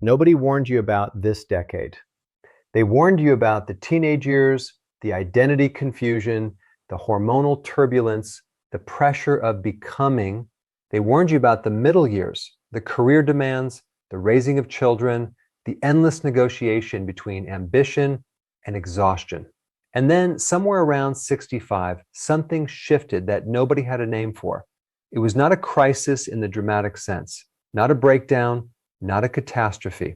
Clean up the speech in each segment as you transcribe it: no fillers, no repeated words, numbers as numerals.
Nobody warned you about this decade. They warned you about the teenage years, the identity confusion, the hormonal turbulence, the pressure of becoming. They warned you about the middle years, the career demands, the raising of children, the endless negotiation between ambition and exhaustion. And then somewhere around 65, something shifted that nobody had a name for. It was not a crisis in the dramatic sense, not a breakdown, not a catastrophe.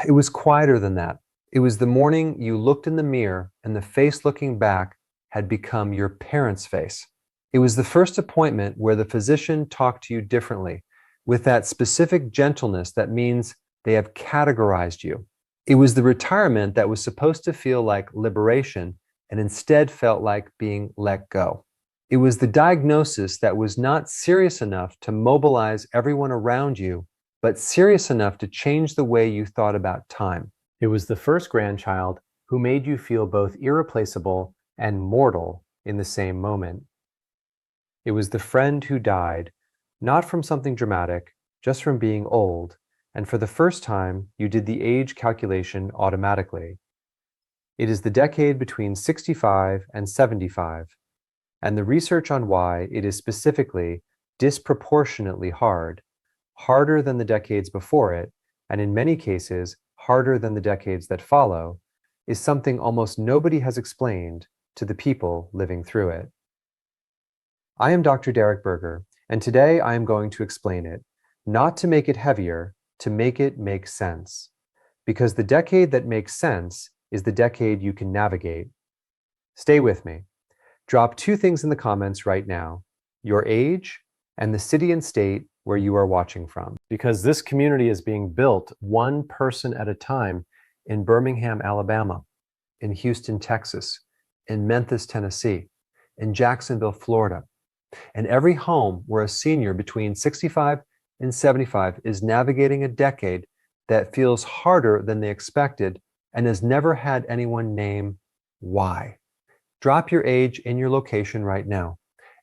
It was quieter than that. It was the morning you looked in the mirror and the face looking back had become your parents' face. It was the first appointment where the physician talked to you differently, with that specific gentleness that means they have categorized you. It was the retirement that was supposed to feel like liberation and instead felt like being let go. It was the diagnosis that was not serious enough to mobilize everyone around you, but serious enough to change the way you thought about time. It was the first grandchild who made you feel both irreplaceable and mortal in the same moment. It was the friend who died, not from something dramatic, just from being old, and for the first time, you did the age calculation automatically. It is the decade between 65 and 75, and the research on why it is specifically disproportionately hard, harder than the decades before it, and in many cases, harder than the decades that follow, is something almost nobody has explained to the people living through it. I am Dr. Derek Berger, and today I am going to explain it, not to make it heavier, to make it make sense. Because the decade that makes sense is the decade you can navigate. Stay with me. Drop two things in the comments right now: your age and the city and state where you are watching from. Because this community is being built one person at a time in Birmingham, Alabama, in Houston, Texas, in Memphis, Tennessee, in Jacksonville, Florida. And every home where a senior between 65 and 75 is navigating a decade that feels harder than they expected and has never had anyone name why. Drop your age in your location right now.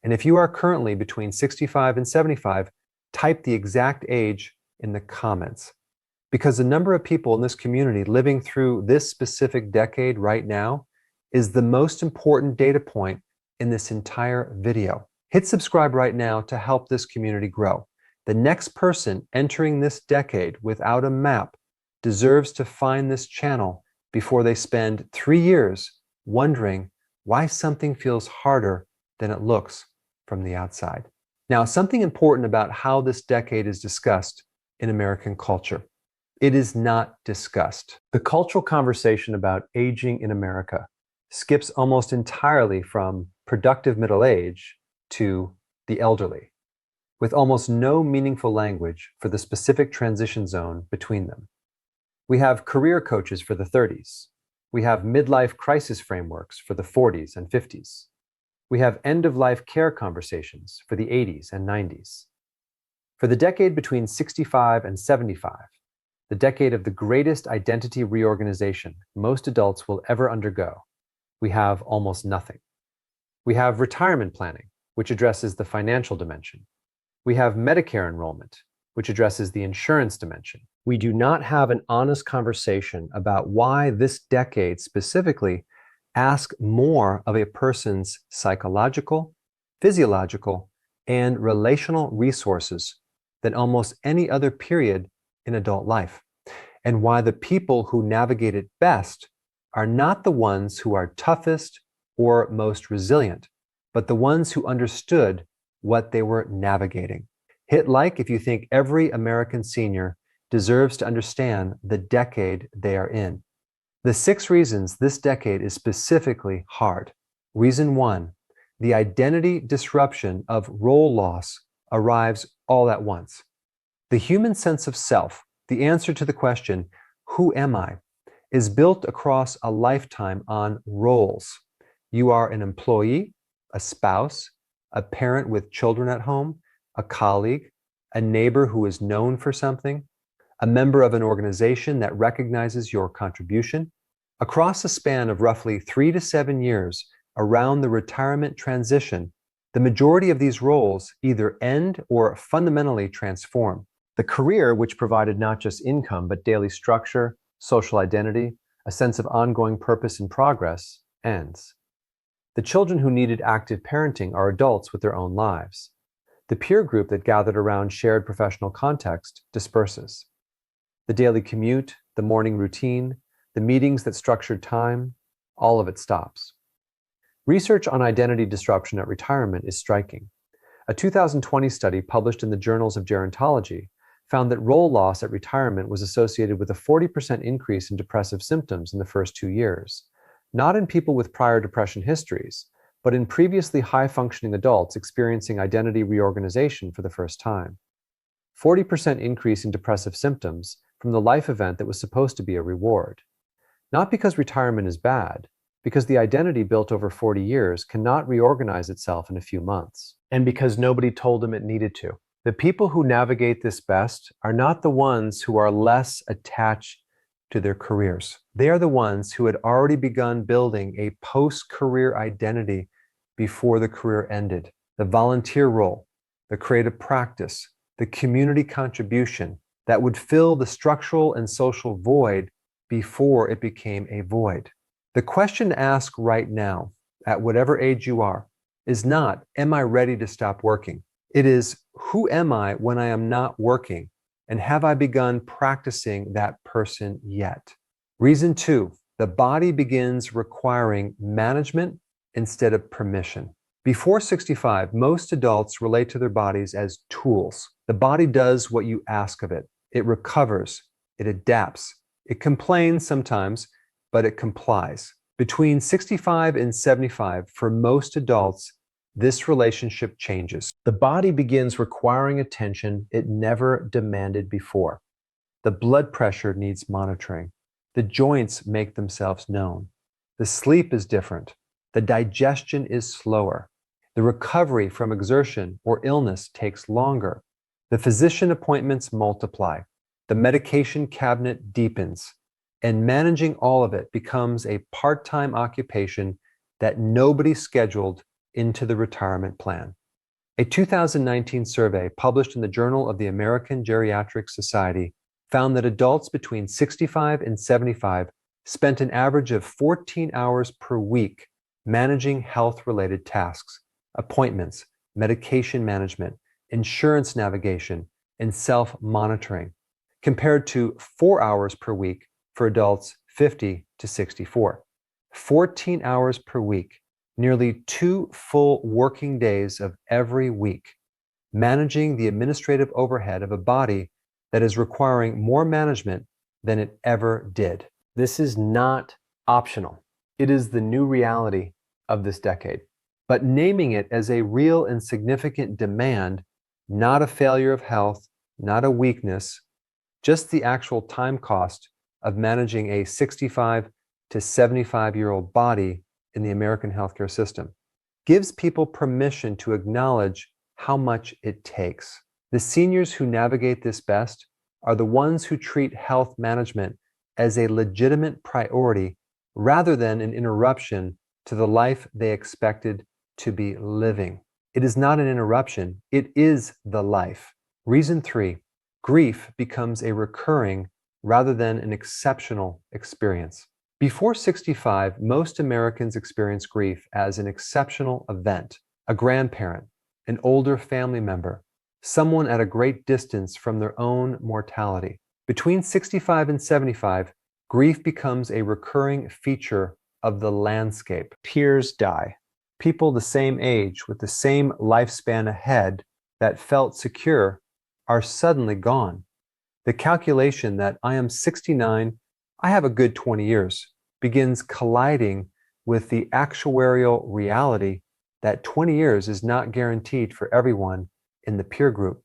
And if you are currently between 65 and 75, type the exact age in the comments. Because the number of people in this community living through this specific decade right now is the most important data point in this entire video. Hit subscribe right now to help this community grow. The next person entering this decade without a map deserves to find this channel before they spend 3 years wondering why something feels harder than it looks from the outside. Now, something important about how this decade is discussed in American culture. It is not discussed. The cultural conversation about aging in America skips almost entirely from productive middle age to the elderly, with almost no meaningful language for the specific transition zone between them. We have career coaches for the 30s. We have midlife crisis frameworks for the 40s and 50s. We have end-of-life care conversations for the 80s and 90s. For the decade between 65 and 75, the decade of the greatest identity reorganization most adults will ever undergo, we have almost nothing. We have retirement planning, which addresses the financial dimension. We have Medicare enrollment, which addresses the insurance dimension. We do not have an honest conversation about why this decade specifically asks more of a person's psychological, physiological, and relational resources than almost any other period in adult life, and why the people who navigate it best are not the ones who are toughest or most resilient, but the ones who understood what they were navigating. Hit like if you think every American senior deserves to understand the decade they are in. The 6 reasons this decade is specifically hard. Reason 1, the identity disruption of role loss arrives all at once. The human sense of self, the answer to the question, who am I, is built across a lifetime on roles. You are an employee, a spouse, a parent with children at home, a colleague, a neighbor who is known for something, a member of an organization that recognizes your contribution. Across a span of roughly 3 to 7 years around the retirement transition, the majority of these roles either end or fundamentally transform. The career, which provided not just income, but daily structure, social identity, a sense of ongoing purpose and progress, ends. The children who needed active parenting are adults with their own lives. The peer group that gathered around shared professional context disperses. The daily commute, the morning routine, the meetings that structured time, all of it stops. Research on identity disruption at retirement is striking. A 2020 study published in the Journals of Gerontology found that role loss at retirement was associated with a 40% increase in depressive symptoms in the first 2 years, not in people with prior depression histories, but in previously high-functioning adults experiencing identity reorganization for the first time. 40% increase in depressive symptoms from the life event that was supposed to be a reward. Not because retirement is bad, because the identity built over 40 years cannot reorganize itself in a few months, and because nobody told them it needed to. The people who navigate this best are not the ones who are less attached to their careers. They are the ones who had already begun building a post-career identity before the career ended. The volunteer role, the creative practice, the community contribution that would fill the structural and social void before it became a void. The question to ask right now, at whatever age you are, is not, am I ready to stop working? It is, who am I when I am not working? And have I begun practicing that person yet? Reason 2, the body begins requiring management instead of permission. Before 65, most adults relate to their bodies as tools. The body does what you ask of it. It recovers, it adapts, it complains sometimes, but it complies. Between 65 and 75, for most adults, this relationship changes. The body begins requiring attention it never demanded before. The blood pressure needs monitoring. The joints make themselves known. The sleep is different. The digestion is slower. The recovery from exertion or illness takes longer. The physician appointments multiply. The medication cabinet deepens. And managing all of it becomes a part-time occupation that nobody scheduled into the retirement plan. A 2019 survey published in the Journal of the American Geriatric Society found that adults between 65 and 75 spent an average of 14 hours per week managing health-related tasks, appointments, medication management, insurance navigation, and self-monitoring, compared to 4 hours per week for adults 50 to 64. 14 hours per week, nearly 2 full working days of every week, managing the administrative overhead of a body that is requiring more management than it ever did. This is not optional. It is the new reality of this decade. But naming it as a real and significant demand, not a failure of health, not a weakness, just the actual time cost of managing a 65 to 75-year-old body in the American healthcare system, gives people permission to acknowledge how much it takes. The seniors who navigate this best are the ones who treat health management as a legitimate priority rather than an interruption to the life they expected to be living. It is not an interruption, it is the life. Reason 3, grief becomes a recurring rather than an exceptional experience. Before 65, most Americans experience grief as an exceptional event, a grandparent, an older family member, someone at a great distance from their own mortality. Between 65 and 75, grief becomes a recurring feature of the landscape. Peers die. People the same age with the same lifespan ahead that felt secure are suddenly gone. The calculation that I am 69, I have a good 20 years, begins colliding with the actuarial reality that 20 years is not guaranteed for everyone in the peer group.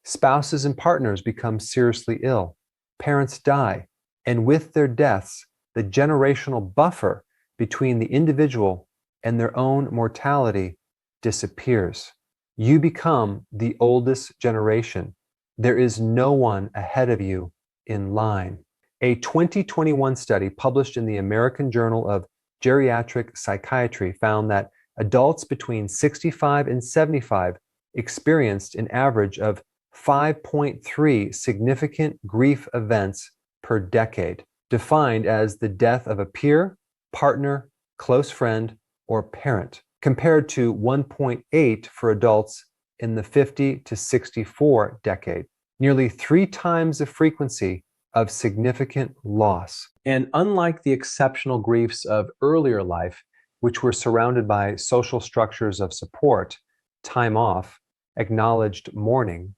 Spouses and partners become seriously ill. Parents die. And with their deaths, the generational buffer between the individual and their own mortality disappears. You become the oldest generation. There is no one ahead of you in line. A 2021 study published in the American Journal of Geriatric Psychiatry found that adults between 65 and 75 experienced an average of 5.3 significant grief events per decade, defined as the death of a peer, partner, close friend, or parent, compared to 1.8 for adults in the 50 to 64 decade, nearly 3 times the frequency of significant loss. And unlike the exceptional griefs of earlier life, which were surrounded by social structures of support, time off, acknowledged mourning,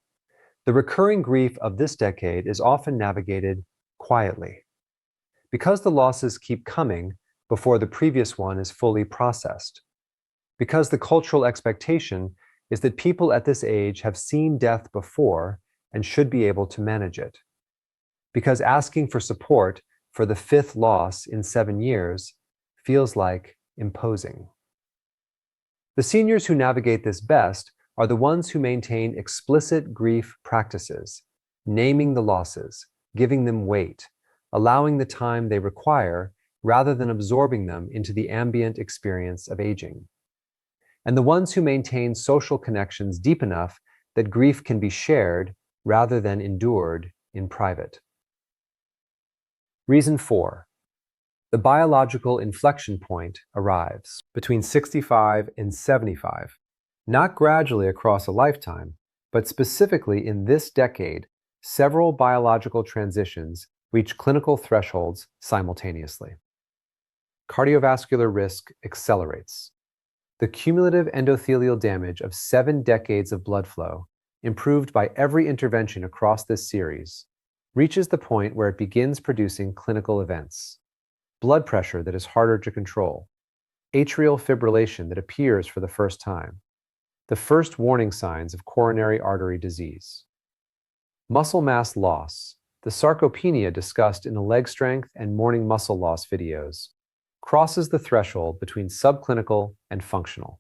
the recurring grief of this decade is often navigated quietly. Because the losses keep coming before the previous one is fully processed. Because the cultural expectation is that people at this age have seen death before and should be able to manage it. Because asking for support for the 5th loss in 7 years feels like imposing. The seniors who navigate this best are the ones who maintain explicit grief practices, naming the losses, giving them weight, allowing the time they require rather than absorbing them into the ambient experience of aging. And the ones who maintain social connections deep enough that grief can be shared rather than endured in private. Reason 4. The biological inflection point arrives between 65 and 75, not gradually across a lifetime, but specifically in this decade, several biological transitions reach clinical thresholds simultaneously. Cardiovascular risk accelerates. The cumulative endothelial damage of 7 decades of blood flow, improved by every intervention across this series, reaches the point where it begins producing clinical events. Blood pressure that is harder to control, atrial fibrillation that appears for the first time, the first warning signs of coronary artery disease. Muscle mass loss, the sarcopenia discussed in the leg strength and morning muscle loss videos, crosses the threshold between subclinical and functional.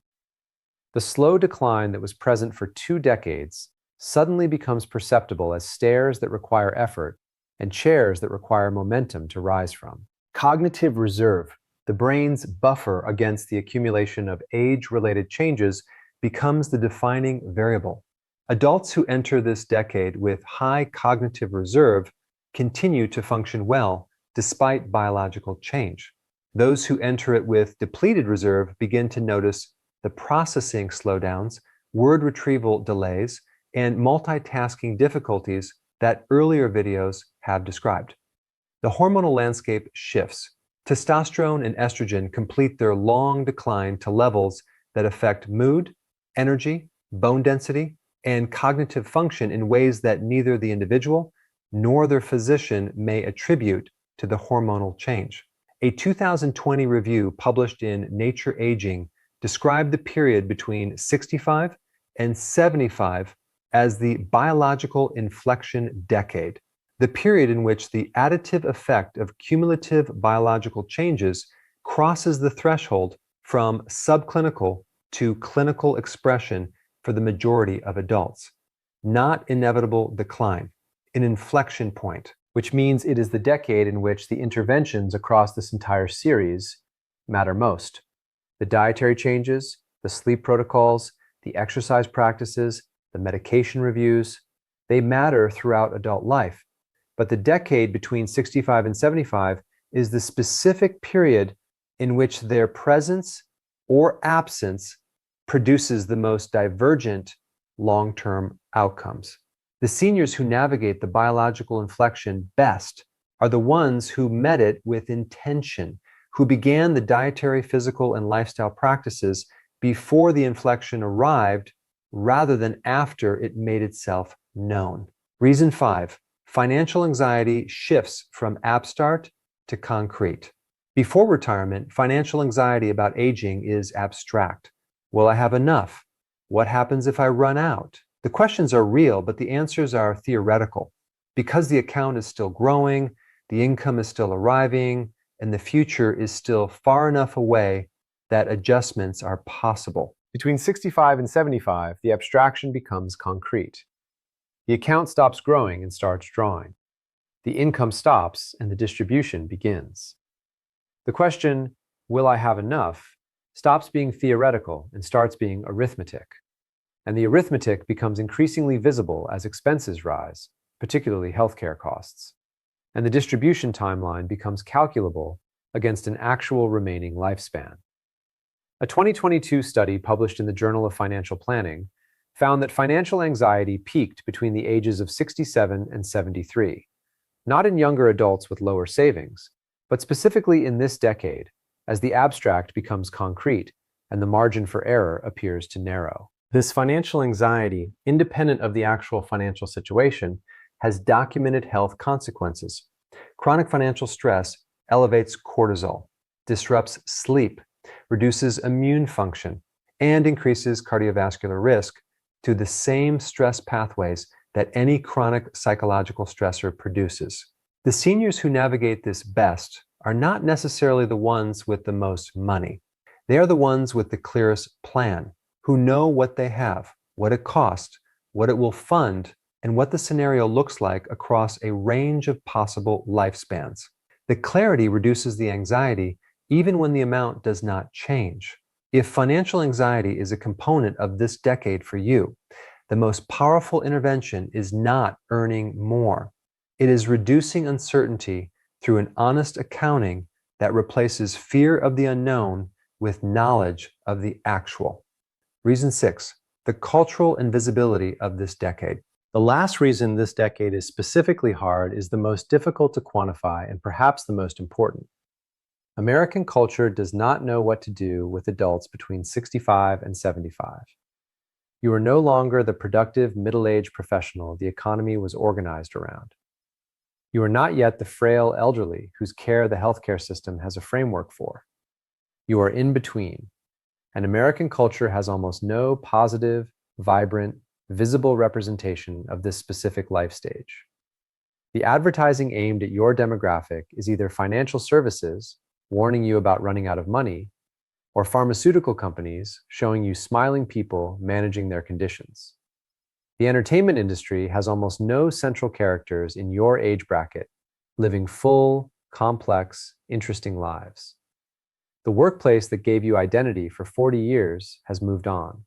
The slow decline that was present for 2 decades suddenly becomes perceptible as stairs that require effort and chairs that require momentum to rise from. Cognitive reserve, the brain's buffer against the accumulation of age-related changes, becomes the defining variable. Adults who enter this decade with high cognitive reserve continue to function well despite biological change. Those who enter it with depleted reserve begin to notice the processing slowdowns, word retrieval delays, and multitasking difficulties that earlier videos have described. The hormonal landscape shifts. Testosterone and estrogen complete their long decline to levels that affect mood, energy, bone density, and cognitive function in ways that neither the individual nor their physician may attribute to the hormonal change. A 2020 review published in Nature Aging described the period between 65 and 75 as the biological inflection decade, the period in which the additive effect of cumulative biological changes crosses the threshold from subclinical to clinical expression for the majority of adults. Not inevitable decline, an inflection point, which means it is the decade in which the interventions across this entire series matter most. The dietary changes, the sleep protocols, the exercise practices, the medication reviews, they matter throughout adult life. But the decade between 65 and 75 is the specific period in which their presence or absence produces the most divergent long-term outcomes. The seniors who navigate the biological inflection best are the ones who met it with intention, who began the dietary, physical, and lifestyle practices before the inflection arrived rather than after it made itself known. Reason 5, financial anxiety shifts from abstract to concrete. Before retirement, financial anxiety about aging is abstract. Will I have enough? What happens if I run out? The questions are real, but the answers are theoretical. Because the account is still growing, the income is still arriving, and the future is still far enough away that adjustments are possible. Between 65 and 75, the abstraction becomes concrete. The account stops growing and starts drawing. The income stops and the distribution begins. The question, will I have enough, stops being theoretical and starts being arithmetic. and the arithmetic becomes increasingly visible as expenses rise, particularly healthcare costs, and the distribution timeline becomes calculable against an actual remaining lifespan. A 2022 study published in the Journal of Financial Planning found that financial anxiety peaked between the ages of 67 and 73, not in younger adults with lower savings, but specifically in this decade, as the abstract becomes concrete and the margin for error appears to narrow. This financial anxiety, independent of the actual financial situation, has documented health consequences. Chronic financial stress elevates cortisol, disrupts sleep, reduces immune function, and increases cardiovascular risk to the same stress pathways that any chronic psychological stressor produces. The seniors who navigate this best are not necessarily the ones with the most money. They are the ones with the clearest plan, who know what they have, what it costs, what it will fund, and what the scenario looks like across a range of possible lifespans. The clarity reduces the anxiety even when the amount does not change. If financial anxiety is a component of this decade for you, the most powerful intervention is not earning more. It is reducing uncertainty through an honest accounting that replaces fear of the unknown with knowledge of the actual. Reason 6, the cultural invisibility of this decade. The last reason this decade is specifically hard is the most difficult to quantify and perhaps the most important. American culture does not know what to do with adults between 65 and 75. You are no longer the productive middle-aged professional the economy was organized around. You are not yet the frail elderly whose care the healthcare system has a framework for. You are in between, and American culture has almost no positive, vibrant, visible representation of this specific life stage. The advertising aimed at your demographic is either financial services, warning you about running out of money, or pharmaceutical companies showing you smiling people managing their conditions. The entertainment industry has almost no central characters in your age bracket, living full, complex, interesting lives. The workplace that gave you identity for 40 years has moved on.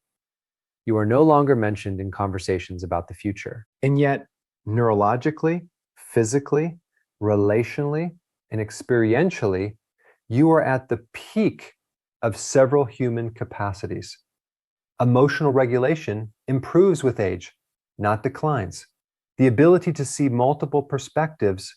You are no longer mentioned in conversations about the future. And yet, neurologically, physically, relationally, and experientially, you are at the peak of several human capacities. Emotional regulation improves with age, not declines. The ability to see multiple perspectives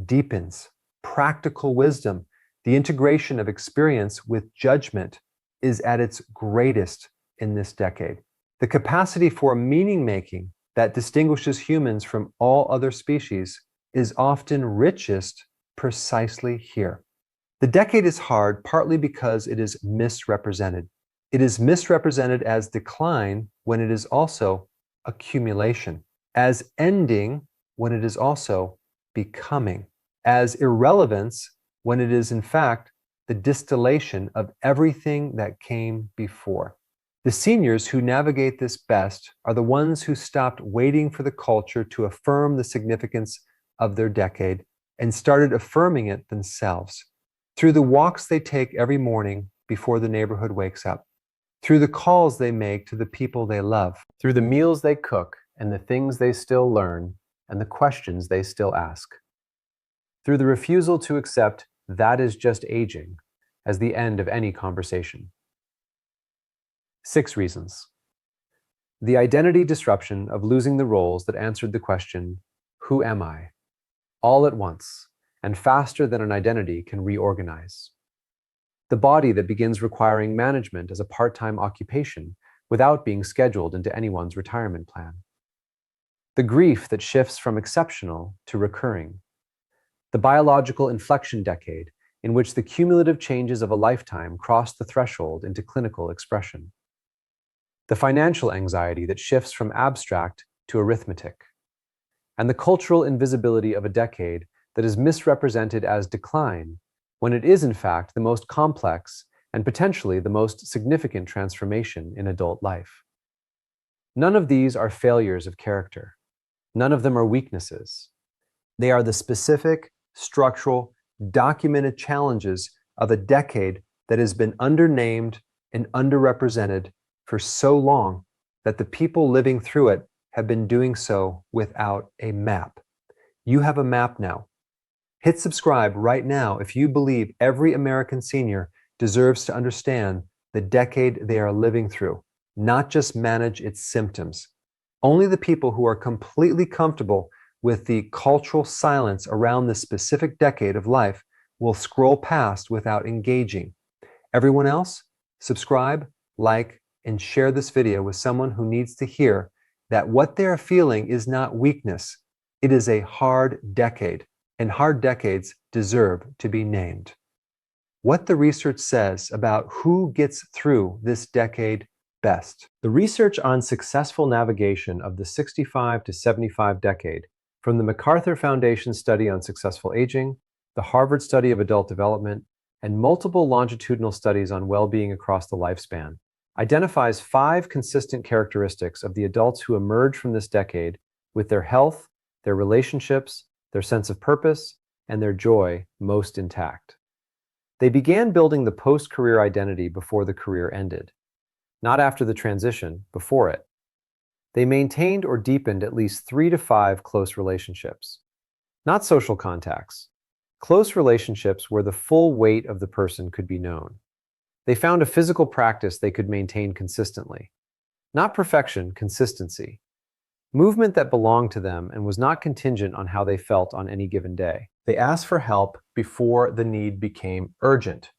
deepens. Practical wisdom, the integration of experience with judgment, is at its greatest in this decade. The capacity for meaning-making that distinguishes humans from all other species is often richest precisely here. The decade is hard partly because it is misrepresented. It is misrepresented as decline when it is also accumulation, as ending when it is also becoming, as irrelevance when it is in fact the distillation of everything that came before. The seniors who navigate this best are the ones who stopped waiting for the culture to affirm the significance of their decade and started affirming it themselves. Through the walks they take every morning before the neighborhood wakes up, through the calls they make to the people they love, through the meals they cook and the things they still learn and the questions they still ask, through the refusal to accept that is just aging as the end of any conversation. 6 reasons. The identity disruption of losing the roles that answered the question, who am I? All at once, and faster than an identity can reorganize. The body that begins requiring management as a part-time occupation without being scheduled into anyone's retirement plan. The grief that shifts from exceptional to recurring. The biological inflection decade in which the cumulative changes of a lifetime cross the threshold into clinical expression. The financial anxiety that shifts from abstract to arithmetic. And the cultural invisibility of a decade that is misrepresented as decline, when it is in fact the most complex and potentially the most significant transformation in adult life. None of these are failures of character. None of them are weaknesses. They are the specific, structural, documented challenges of a decade that has been undernamed and underrepresented for so long that the people living through it have been doing so without a map. You have a map now. Hit subscribe right now if you believe every American senior deserves to understand the decade they are living through, not just manage its symptoms. Only the people who are completely comfortable with the cultural silence around this specific decade of life will scroll past without engaging. Everyone else, subscribe, like, and share this video with someone who needs to hear that what they are feeling is not weakness. It is a hard decade, and hard decades deserve to be named. What the research says about who gets through this decade best. The research on successful navigation of the 65 to 75 decade, from the MacArthur Foundation study on successful aging, the Harvard study of adult development, and multiple longitudinal studies on well-being across the lifespan, identifies 5 consistent characteristics of the adults who emerge from this decade with their health, their relationships, their sense of purpose, and their joy most intact. They began building the post-career identity before the career ended, not after the transition, before it. They maintained or deepened at least 3 to 5 close relationships, not social contacts. Close relationships where the full weight of the person could be known. They found a physical practice they could maintain consistently. Not perfection, consistency. Movement that belonged to them and was not contingent on how they felt on any given day. They asked for help before the need became urgent.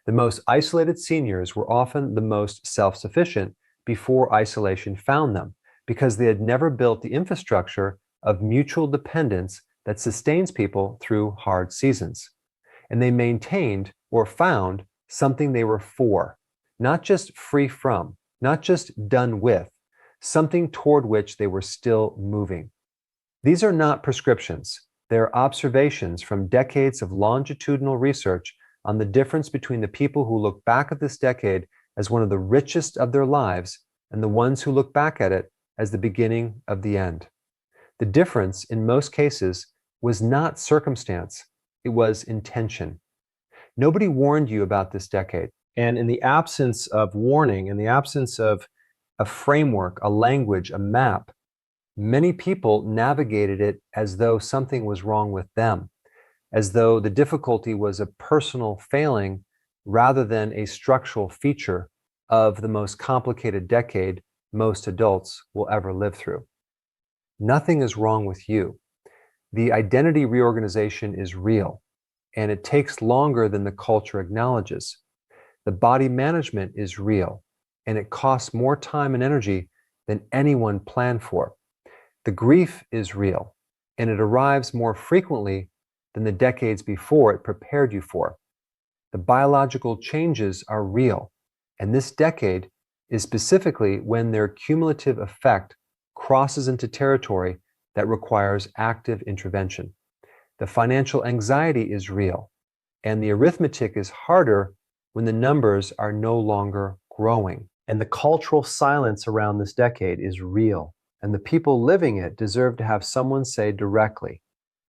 The most isolated seniors were often the most self-sufficient before isolation found them, because they had never built the infrastructure of mutual dependence that sustains people through hard seasons. And they maintained or found something they were for, not just free from, not just done with, something toward which they were still moving. These are not prescriptions. They're observations from decades of longitudinal research on the difference between the people who look back at this decade as one of the richest of their lives and the ones who look back at it as the beginning of the end. The difference, in most cases, was not circumstance, it was intention. Nobody warned you about this decade. And in the absence of warning, in the absence of a framework, a language, a map, many people navigated it as though something was wrong with them, as though the difficulty was a personal failing rather than a structural feature of the most complicated decade most adults will ever live through. Nothing is wrong with you. The identity reorganization is real, and it takes longer than the culture acknowledges. The body management is real, and it costs more time and energy than anyone planned for. The grief is real, and it arrives more frequently than the decades before it prepared you for. The biological changes are real, and this decade is specifically when their cumulative effect crosses into territory that requires active intervention. The financial anxiety is real, and the arithmetic is harder when the numbers are no longer growing. And the cultural silence around this decade is real, and the people living it deserve to have someone say directly,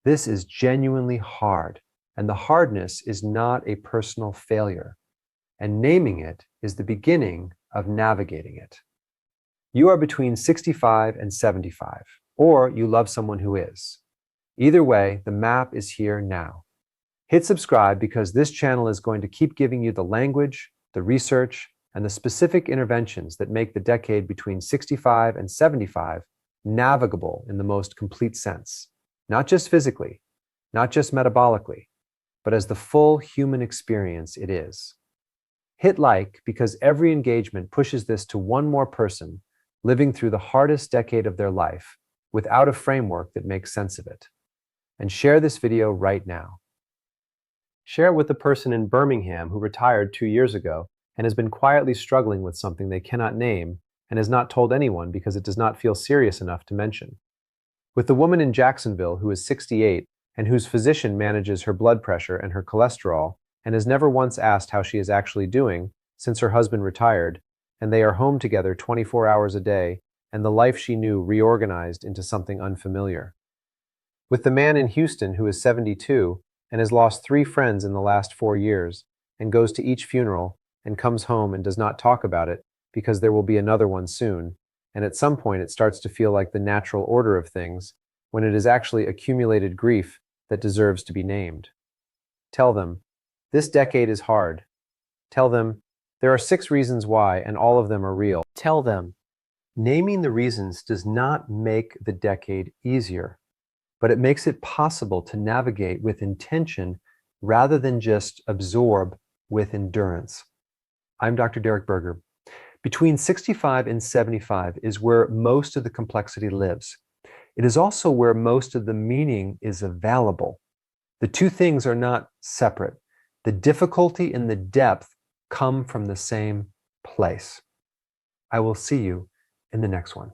"This is genuinely hard," and the hardness is not a personal failure, and naming it is the beginning of navigating it. You are between 65 and 75, or you love someone who is. Either way, the map is here now. Hit subscribe because this channel is going to keep giving you the language, the research, and the specific interventions that make the decade between 65 and 75 navigable in the most complete sense. Not just physically, not just metabolically, but as the full human experience it is. Hit like because every engagement pushes this to one more person living through the hardest decade of their life without a framework that makes sense of it. And share this video right now. Share it with the person in Birmingham who retired 2 years ago and has been quietly struggling with something they cannot name and has not told anyone because it does not feel serious enough to mention. With the woman in Jacksonville who is 68 and whose physician manages her blood pressure and her cholesterol and has never once asked how she is actually doing since her husband retired, and they are home together 24 hours a day, and the life she knew reorganized into something unfamiliar. With the man in Houston who is 72 and has lost 3 friends in the last 4 years and goes to each funeral and comes home and does not talk about it because there will be another one soon, and at some point it starts to feel like the natural order of things when it is actually accumulated grief that deserves to be named. Tell them, this decade is hard. Tell them, there are 6 reasons why, and all of them are real. Tell them, naming the reasons does not make the decade easier, but it makes it possible to navigate with intention rather than just absorb with endurance. I'm Dr. Derek Berger. Between 65 and 75 is where most of the complexity lives. It is also where most of the meaning is available. The two things are not separate. The difficulty and the depth come from the same place. I will see you in the next one.